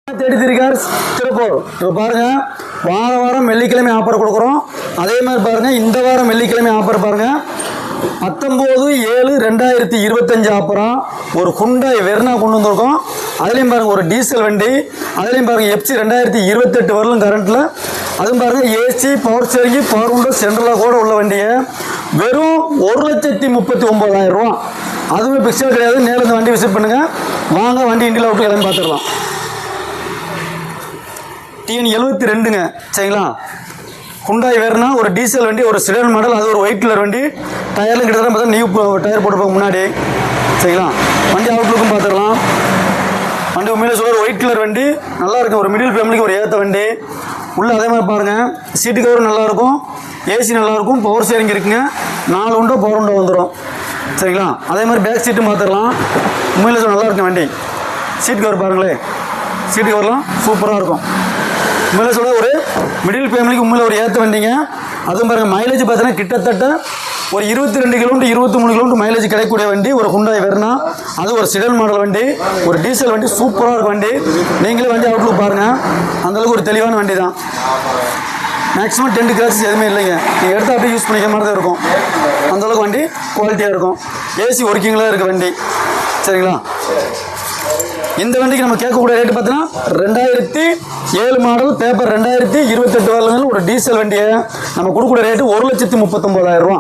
திருப்பூர் இப்போ பாருங்க, வாரம் வெள்ளிக்கிழமை ஆஃபர் கொடுக்குறோம். அதே மாதிரி பாருங்க, இந்த வாரம் வெள்ளிக்கிழமை ஆஃபர் பாருங்க, 19/7/2025 ஆஃபரா ஒரு ஹுண்டாய் வெர்னா கொண்டு வந்திருக்கோம். அதுலேயும் பாருங்க ஒரு டீசல் வண்டி, அதுலேயும் பாருங்க FC 2028 வரலும் கரண்ட்டில். அதுவும் பாருங்க AC, power steering, power window சென்ட்ரலாக கூட உள்ள வண்டியை வெறும் 1,39,000 ரூபா. அதுவுமே பிக்சர் கிடையாது. நேரில் இந்த வண்டி விசிட் பண்ணுங்க. வாங்க வண்டி இண்டியில் விட்டு கிளம்பி பார்த்துடலாம். TN 72ங்க, சரிங்களா? ஹுண்டாய் வெர்னா ஒரு டீசல் வண்டி, ஒரு செடான் மாடல், அது ஒரு ஒயிட் கலர் வண்டி. டயர்லாம் கிட்டத்தட்ட பார்த்தா நியூ டயர் போட்டுருப்பாங்க முன்னாடி, சரிங்களா? வண்டி அவுட்லுக்கும் பார்த்துடலாம். வண்டி உண்மையிலே சொல்ல ஒரு ஒயிட் கலர் வண்டி, நல்லா இருக்கும். ஒரு மிடில் ஃபேமிலிக்கு ஒரு ஏற்ற வண்டி. உள்ள அதே மாதிரி பாருங்கள், சீட்டு கவரும் நல்லாயிருக்கும், ஏசி நல்லாயிருக்கும், பவர் ஸ்டேரிங் இருக்குங்க. 4 உண்டோ பவர் உண்டோ வந்துடும், சரிங்களா? அதே மாதிரி பேக் சீட்டும் பார்த்துடலாம். உண்மையிலே சொல்ல நல்லா இருக்கும் வண்டி. சீட் கவர் பாருங்களேன், சீட்டு கவர்லாம் சூப்பராக இருக்கும். உண்மையிலே சொல்ல ஒரு மிடில் ஃபேமிலிக்கு உண்மையில ஒரு ஏற்ற வண்டிங்க. அதுவும் பாருங்கள், மைலேஜ் பார்த்தீங்கன்னா கிட்டத்தட்ட ஒரு 22 கிலோமீட்டர் 23 கிலோமீட்டர் மைலேஜ் கிடைக்கக்கூடிய வண்டி ஒரு ஹுண்டாய் வெர்னா. அது ஒரு செடான் மாடல் வண்டி, ஒரு டீசல் வண்டி, சூப்பராக இருக்கும் வண்டி. நீங்களே வண்டி அவுட்லுக் பாருங்கள், அந்தளவுக்கு ஒரு தெளிவான வண்டி தான். மேக்ஸிமம் 10 கிராச்சஸ் எதுவுமே இல்லைங்க. நீங்கள் எடுத்து அப்படியே யூஸ் பண்ணிக்கிற மாதிரி தான் இருக்கும். அந்தளவுக்கு வண்டி குவாலிட்டியாக இருக்கும். ஏசி ஒர்க்கிங்கில் இருக்க வண்டி, சரிங்களா? இந்த வண்டிக்கு நம்ம கேட்கக்கூடிய ரேட்டு பார்த்தீங்கன்னா 2007 மாடல், பேப்பர் 2028 வரலங்கள் ஒரு டீசல் வண்டியை நம்ம கொடுக்கக்கூடிய ரேட்டு 1,39,000 ரூபா.